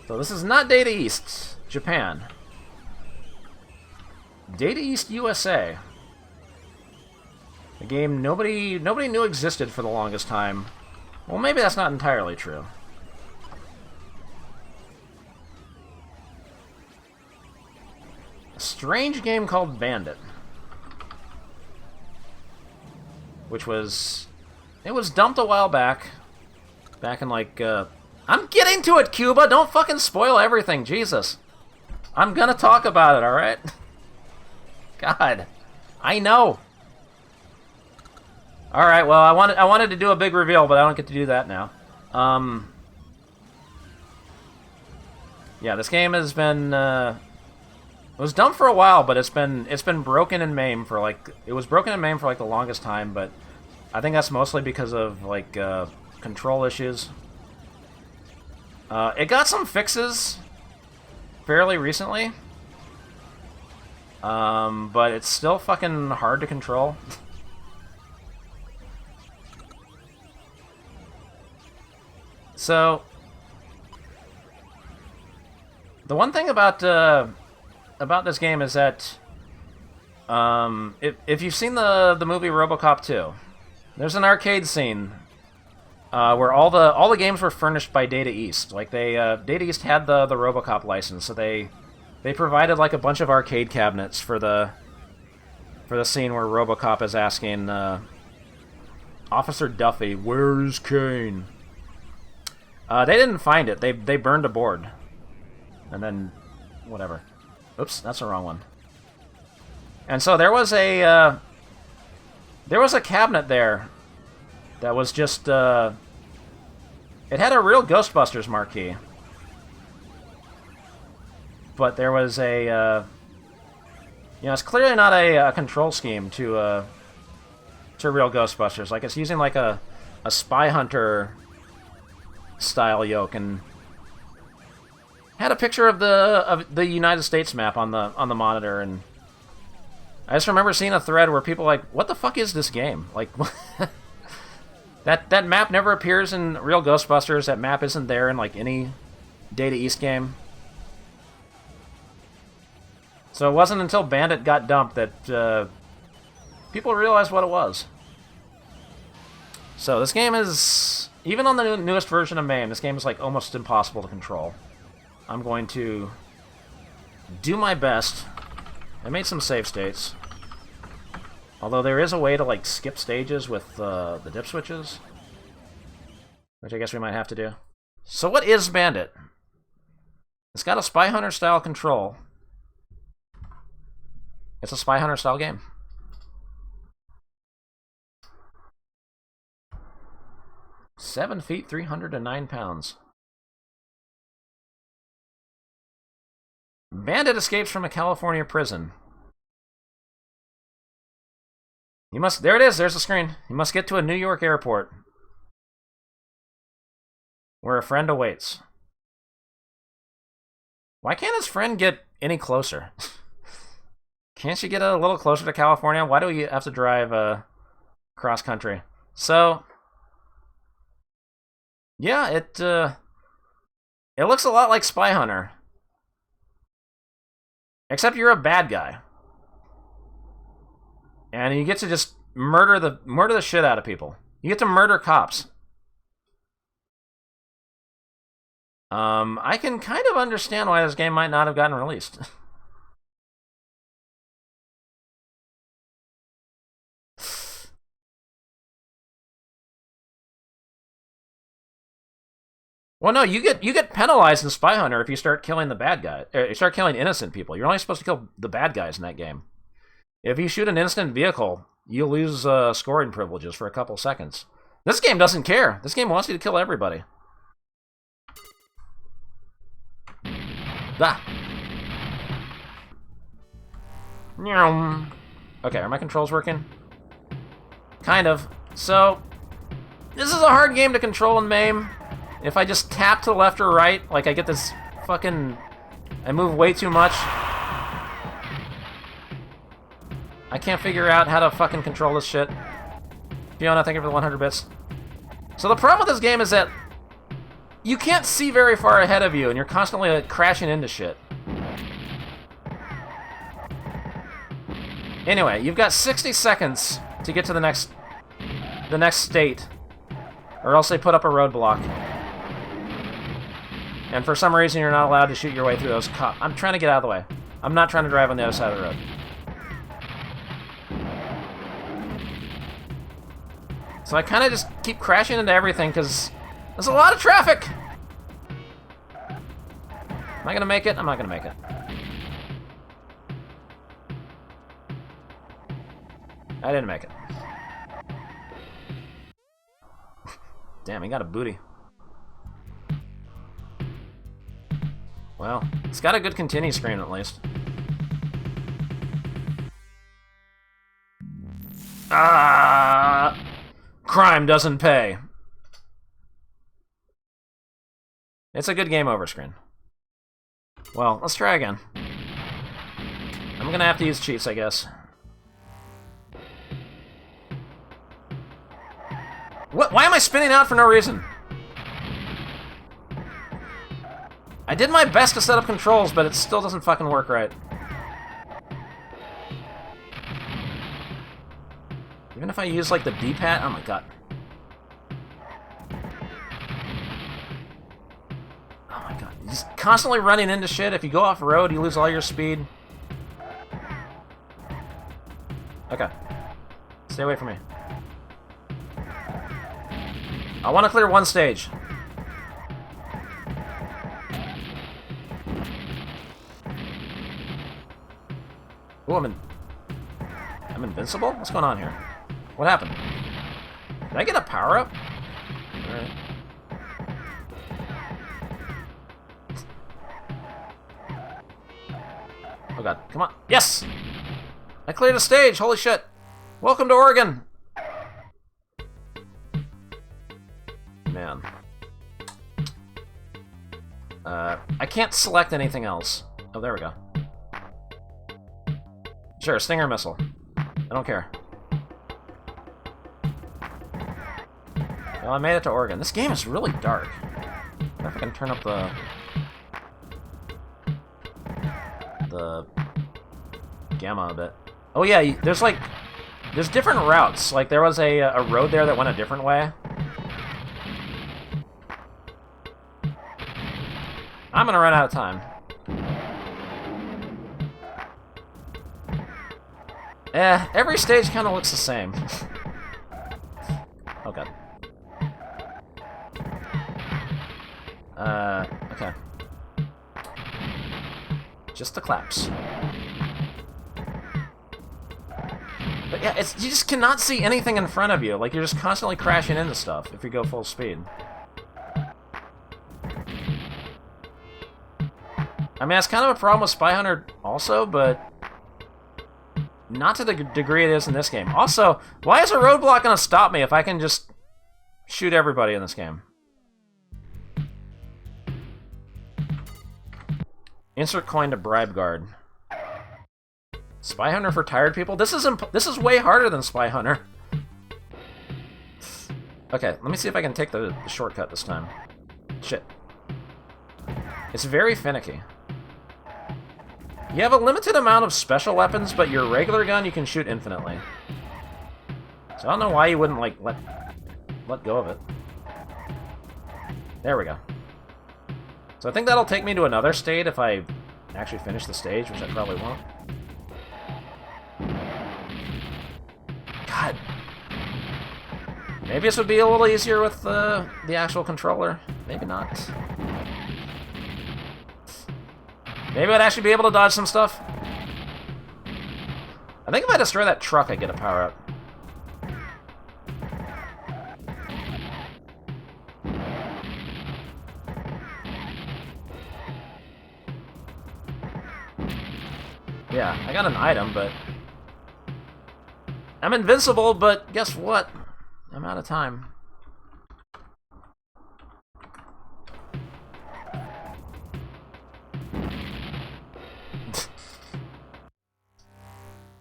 So this is not Data East, Japan. Data East, USA. A game nobody knew existed for the longest time. Well, maybe that's not entirely true. A strange game called Bandit. Which was... It was dumped a while back. Back in like, I'm getting to it, Cuba! Don't fucking spoil everything, Jesus! I'm gonna talk about it, alright? God. I know! Alright, well, I wanted to do a big reveal, but I don't get to do that now. Yeah, this game has been, it was dumped for a while, but it's been broken in MAME for, like... It was broken in MAME for, like, the longest time, but... I think that's mostly because of, like, control issues. It got some fixes fairly recently. But it's still fucking hard to control. So, the one thing about this game is that if you've seen the movie Robocop 2, there's an arcade scene where all the games were furnished by Data East. Like Data East had the Robocop license, so they provided like a bunch of arcade cabinets for the scene where Robocop is asking Officer Duffy, "Where's Kane?" They didn't find it. They burned a board, and then whatever. Oops, that's the wrong one. And so there was a cabinet there that was just, it had a real Ghostbusters marquee. But there was it's clearly not a control scheme to real Ghostbusters. Like, it's using like a Spy Hunter style yoke, and had a picture of the United States map on the monitor, and I just remember seeing a thread where people were like, what the fuck is this game? Like, that map never appears in real Ghostbusters. That map isn't there in, like, any Data East game. So it wasn't until Bandit got dumped that people realized what it was. So this game is, even on the newest version of MAME, this game is, like, almost impossible to control. I'm going to do my best. I made some save states. Although there is a way to, like, skip stages with the dip switches, which I guess we might have to do. So what is Bandit? It's got a Spy Hunter style control. It's a Spy Hunter style game. "7 feet, 309 pounds. Bandit escapes from a California prison. He must... There it is, there's the screen. He must get to a New York airport, where a friend awaits. Why can't his friend get any closer? Can't you get a little closer to California? Why do we have to drive cross country? So, yeah, it looks a lot like Spy Hunter. Except you're a bad guy. And you get to just murder the shit out of people. You get to murder cops. I can kind of understand why this game might not have gotten released. Well, no, you get penalized in Spy Hunter if you start killing the bad guy. You start killing innocent people. You're only supposed to kill the bad guys in that game. If you shoot an innocent vehicle, you lose scoring privileges for a couple seconds. This game doesn't care. This game wants you to kill everybody. Ah. Okay, are my controls working? Kind of. So, this is a hard game to control in MAME. If I just tap to the left or right, like I get this fucking... I move way too much. I can't figure out how to fucking control this shit. Fiona, thank you for the 100 bits. So the problem with this game is that You can't see very far ahead of you, and you're constantly like, crashing into shit. Anyway, you've got 60 seconds to get to the next state, or else they put up a roadblock. And for some reason, you're not allowed to shoot your way through those cops. I'm trying to get out of the way. I'm not trying to drive on the other side of the road. So I kind of just keep crashing into everything because there's a lot of traffic. Am I going to make it? I'm not going to make it. I didn't make it. Damn, he got a booty. Well, it's got a good continue screen at least. Crime doesn't pay. It's a good game over screen. Well, let's try again. I'm gonna have to use cheats, I guess. What? Why am I spinning out for no reason? I did my best to set up controls, but it still doesn't fucking work right. Even if I use, like, the D-pad? Oh my god. Oh my god. He's constantly running into shit. If you go off-road, you lose all your speed. Okay. Stay away from me. I want to clear one stage. Ooh, I'm invincible? What's going on here? What happened? Did I get a power-up? Alright. Oh god, come on. Yes! I cleared a stage, holy shit! Welcome to Oregon! Man. I can't select anything else. Oh, there we go. Sure, Stinger missile. I don't care. Well, I made it to Oregon. This game is really dark. I wonder if I can turn up the gamma a bit. Oh yeah, there's different routes. Like there was a road there that went a different way. I'm gonna run out of time. Every stage kind of looks the same. Oh god. Okay. Just the claps. But yeah, you just cannot see anything in front of you. Like, you're just constantly crashing into stuff if you go full speed. I mean, that's kind of a problem with Spy Hunter also, but not to the degree it is in this game. Also, why is a roadblock going to stop me if I can just shoot everybody in this game? Insert coin to bribe guard. Spy Hunter for tired people? This is way harder than Spy Hunter. Okay, let me see if I can take the shortcut this time. Shit. It's very finicky. You have a limited amount of special weapons, but your regular gun you can shoot infinitely. So I don't know why you wouldn't, like, let go of it. There we go. So I think that'll take me to another state if I actually finish the stage, which I probably won't. God. Maybe this would be a little easier with the actual controller. Maybe not. Maybe I'd actually be able to dodge some stuff. I think if I destroy that truck, I get a power-up. Yeah, I got an item, but I'm invincible, but guess what? I'm out of time.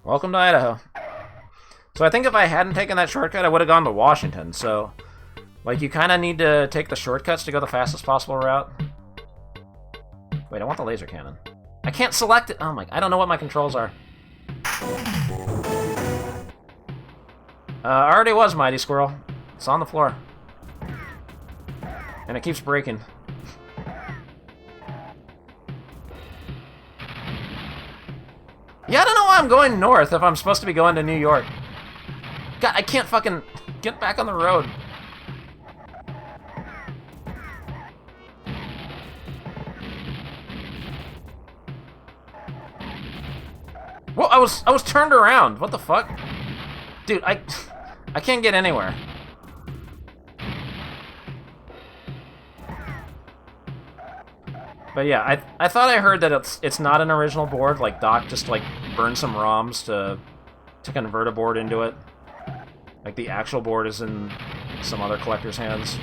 Welcome to Idaho. So I think if I hadn't taken that shortcut, I would have gone to Washington, so Like, you kind of need to take the shortcuts to go the fastest possible route. Wait, I want the laser cannon. I can't select it! Oh my... I don't know what my controls are. Already was Mighty Squirrel. It's on the floor. And it keeps breaking. Yeah, I don't know why I'm going north if I'm supposed to be going to New York. God, I can't fucking get back on the road. Whoa, I was turned around. What the fuck? Dude, I can't get anywhere. But yeah, I thought I heard that it's not an original board. Like Doc just like burned some ROMs to convert a board into it. Like the actual board is in some other collector's hands.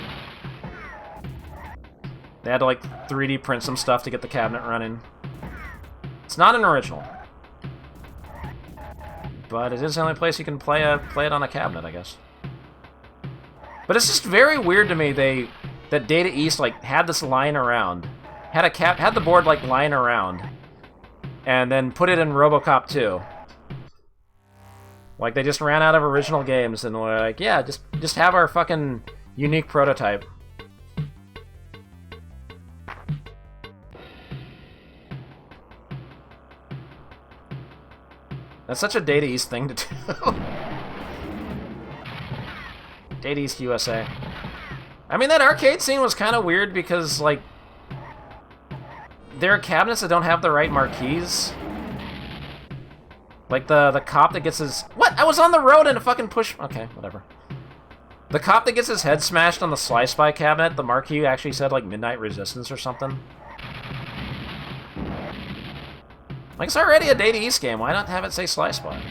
They had to like 3D print some stuff to get the cabinet running. It's not an original. But it is the only place you can play it on a cabinet, I guess. But it's just very weird to me that Data East like had this lying around, had the board like lying around, and then put it in Robocop 2. Like they just ran out of original games and were like, yeah, just have our fucking unique prototype. That's such a Data East thing to do. Data East USA. I mean, that arcade scene was kind of weird because, like, there are cabinets that don't have the right marquees. Like the cop that gets his... What? I was on the road and a fucking push... Okay, whatever. The cop that gets his head smashed on the Slice Spy cabinet, the marquee actually said, like, Midnight Resistance or something. Like, it's already a Data East game. Why not have it say Slice Spy?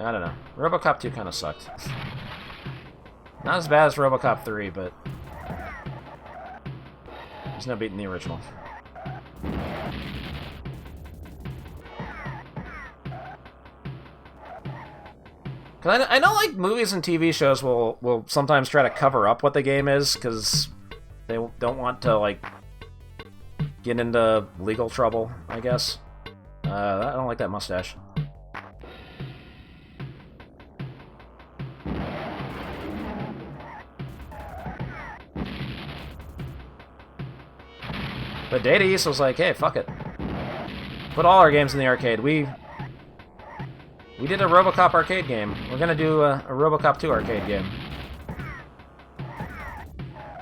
I don't know. Robocop 2 kind of sucked. Not as bad as Robocop 3, but... there's no beating the original. Cause I know, like, movies and TV shows will sometimes try to cover up what the game is, because they don't want to, like, get into legal trouble, I guess. I don't like that mustache. But Data East was like, hey, fuck it. Put all our games in the arcade. We did a Robocop arcade game. We're gonna do a Robocop 2 arcade game.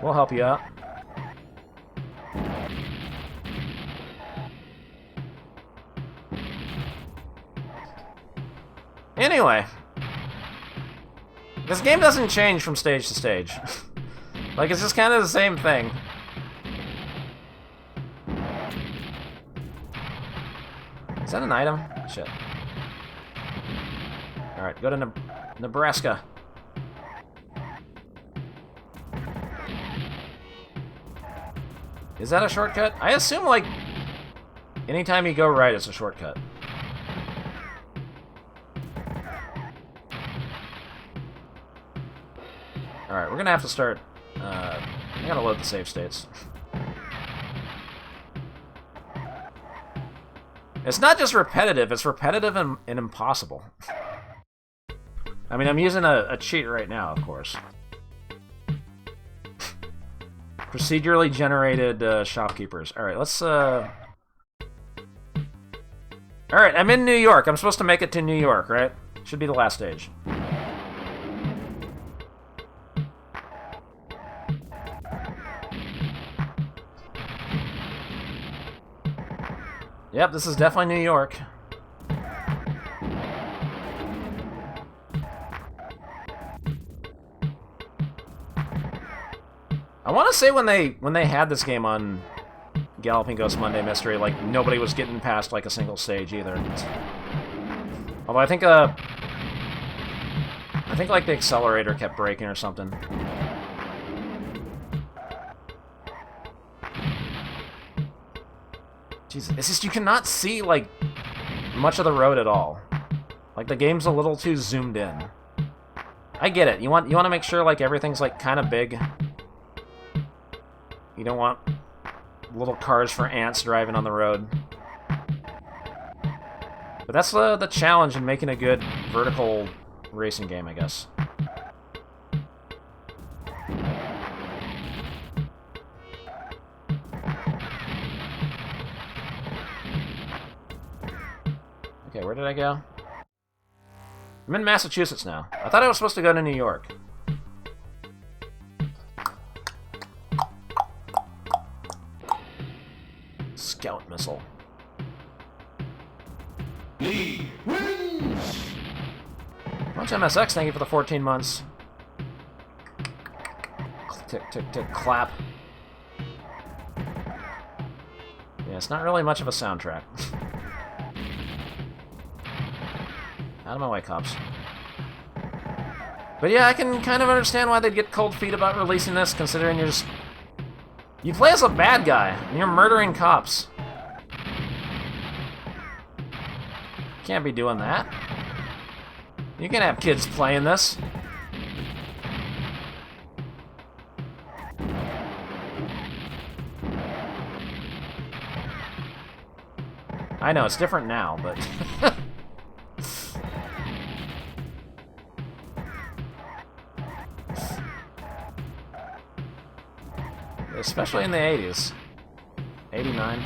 We'll help you out. Anyway. This game doesn't change from stage to stage. Like, it's just kind of the same thing. Is that an item? Shit. Alright, go to Nebraska. Is that a shortcut? I assume, like, anytime you go right, it's a shortcut. Alright, we're gonna have to start... I gotta load the save states. It's not just repetitive, it's repetitive and impossible. I mean, I'm using a cheat right now, of course. Procedurally generated shopkeepers. Alright, let's... Alright, I'm in New York. I'm supposed to make it to New York, right? Should be the last stage. Yep, this is definitely New York. I want to say when they had this game on Galloping Ghost Monday Mystery, like, nobody was getting past, like, a single stage either. Although I think, like, the accelerator kept breaking or something. Jesus, it's just you cannot see, like, much of the road at all. Like, the game's a little too zoomed in. I get it. You want to make sure, like, everything's, like, kind of big. You don't want little cars for ants driving on the road. But that's the challenge in making a good vertical racing game, I guess. Okay, where did I go? I'm in Massachusetts now. I thought I was supposed to go to New York. Scout missile. Lee wins! Much MSX, thank you for the 14 months. Tick, tick, tick, clap. Yeah, it's not really much of a soundtrack. Out of my way, cops. But yeah, I can kind of understand why they'd get cold feet about releasing this, considering you're just... You play as a bad guy, and you're murdering cops. Can't be doing that. You can have kids playing this. I know, it's different now, but... Especially in the 80s. 89.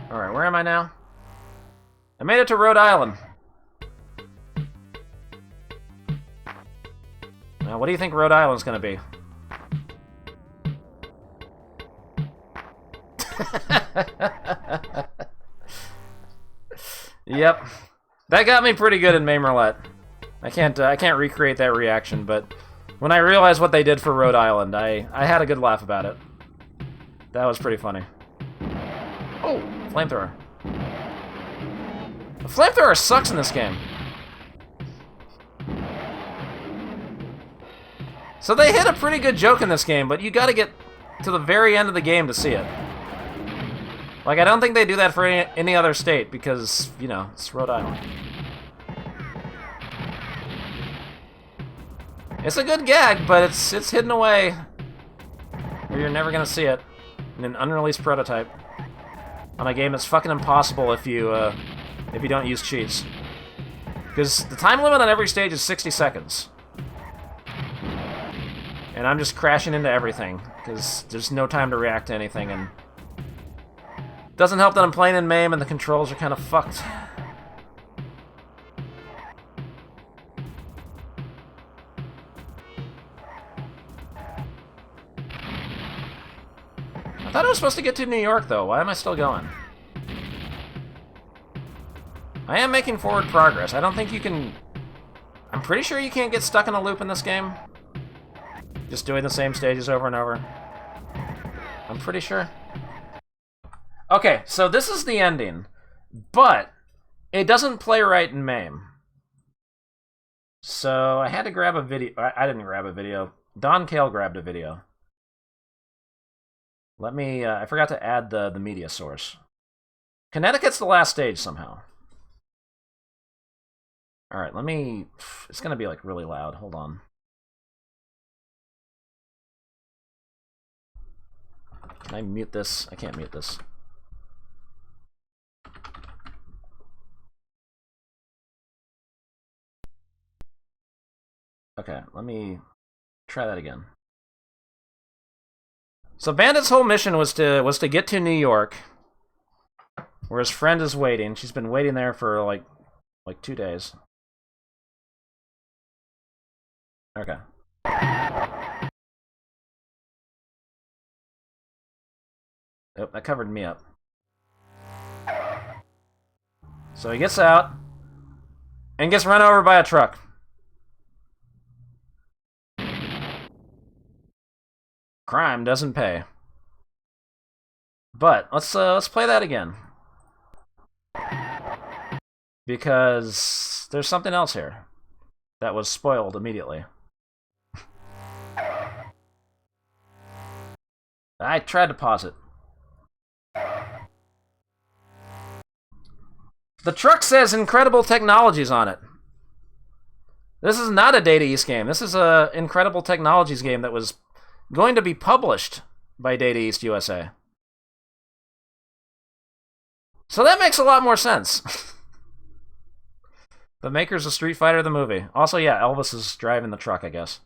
Alright, where am I now? I made it to Rhode Island. Now, what do you think Rhode Island's gonna be? Yep. That got me pretty good in MAME Roulette. I can't recreate that reaction, but when I realized what they did for Rhode Island, I had a good laugh about it. That was pretty funny. Oh, flamethrower. The flamethrower sucks in this game. So they hit a pretty good joke in this game, but you gotta get to the very end of the game to see it. Like, I don't think they do that for any other state, because, you know, it's Rhode Island. It's a good gag, but it's hidden away where you're never gonna see it in an unreleased prototype on a game that's fucking impossible if you don't use cheats. Because the time limit on every stage is 60 seconds. And I'm just crashing into everything, because there's no time to react to anything, and it doesn't help that I'm playing in MAME and the controls are kind of fucked. I thought I was supposed to get to New York, though. Why am I still going? I am making forward progress. I don't think you can... I'm pretty sure you can't get stuck in a loop in this game. Just doing the same stages over and over. I'm pretty sure. Okay, so this is the ending. But it doesn't play right in MAME. So I had to grab a video. I didn't grab a video. Don Kale grabbed a video. Let me, I forgot to add the media source. Connecticut's the last stage somehow. Alright, let me, it's gonna be like really loud, hold on. Can I mute this? I can't mute this. Okay, let me try that again. So Bandit's whole mission was to get to New York, where his friend is waiting. She's been waiting there for like 2 days. Okay. Oh, that covered me up. So he gets out and gets run over by a truck. Crime doesn't pay. But let's play that again. Because there's something else here that was spoiled immediately. I tried to pause it. The truck says Incredible Technologies on it. This is not a Data East game. This is a Incredible Technologies game that was going to be published by Data East USA. So that makes a lot more sense. The makers of Street Fighter the movie. Also, yeah, Elvis is driving the truck, I guess.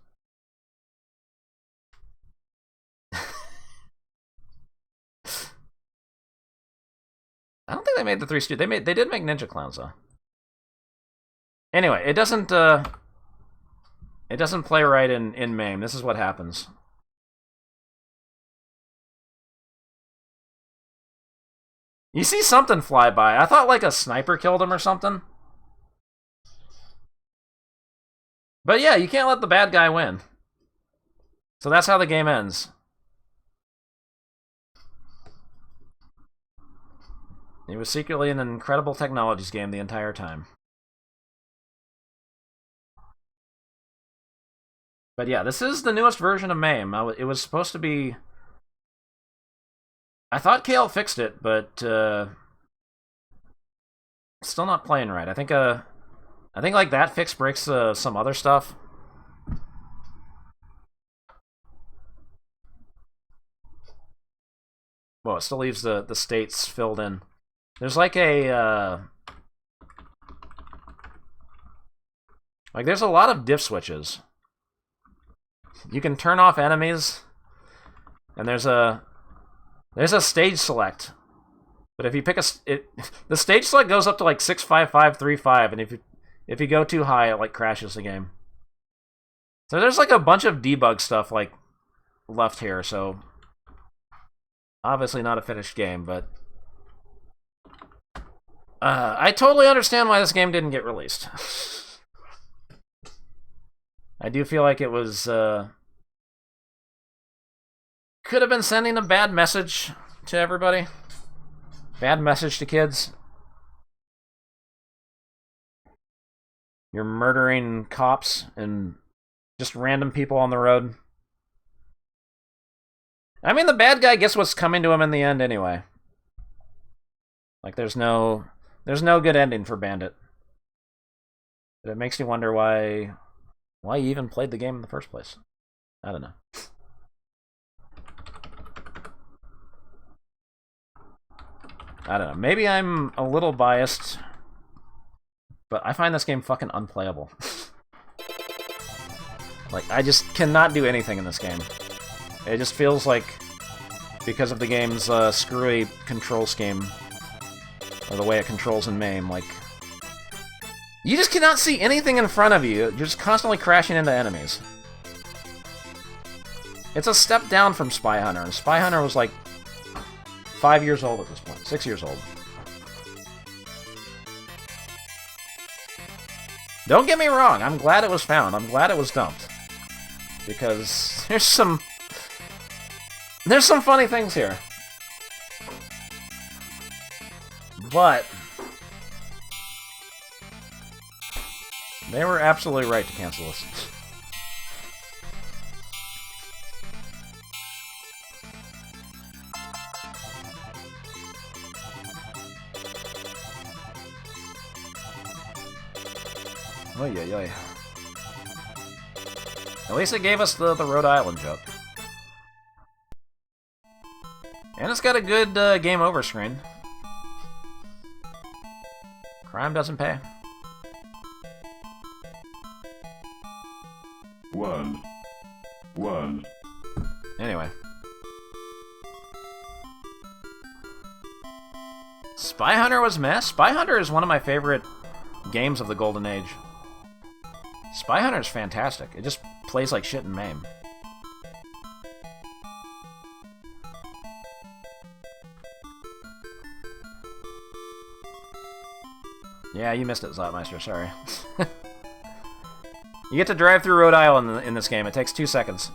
I don't think they made the Three Stooges. They did make Ninja Clowns though. Anyway, it doesn't play right in MAME. This is what happens. You see something fly by. I thought like a sniper killed him or something. But yeah, you can't let the bad guy win. So that's how the game ends. It was secretly an Incredible Technologies game the entire time. But yeah, this is the newest version of MAME. It was supposed to be... I thought Kale fixed it, but still not playing right. I think like that fix breaks some other stuff. Well, it still leaves the states filled in. There's like a there's a lot of diff switches. You can turn off enemies, and there's a stage select. But if you pick the stage select goes up to like 65535, and if you go too high, it like crashes the game. So there's like a bunch of debug stuff like left here. So obviously not a finished game, but I totally understand why this game didn't get released. I do feel like it was could have been sending a bad message to everybody. Bad message to kids. You're murdering cops and just random people on the road. I mean, the bad guy gets what's coming to him in the end anyway. Like, there's no good ending for Bandit. But it makes me wonder why you even played the game in the first place. I don't know. I don't know. Maybe I'm a little biased, but I find this game fucking unplayable. Like, I just cannot do anything in this game. It just feels like, because of the game's screwy control scheme, or the way it controls in MAME, like, you just cannot see anything in front of you. You're just constantly crashing into enemies. It's a step down from Spy Hunter, and Spy Hunter was like 5 years old at this point. 6 years old. Don't get me wrong, I'm glad it was found. I'm glad it was dumped. Because there's some funny things here. But they were absolutely right to cancel this. Oy, oy, oy. At least it gave us the Rhode Island joke. And it's got a good game over screen. Crime doesn't pay. One. Anyway. Spy Hunter was meh. Spy Hunter is one of my favorite games of the Golden Age. Spy Hunter is fantastic. It just plays like shit in MAME. Yeah, you missed it, Zotmeister. Sorry. You get to drive through Rhode Island in this game. It takes 2 seconds.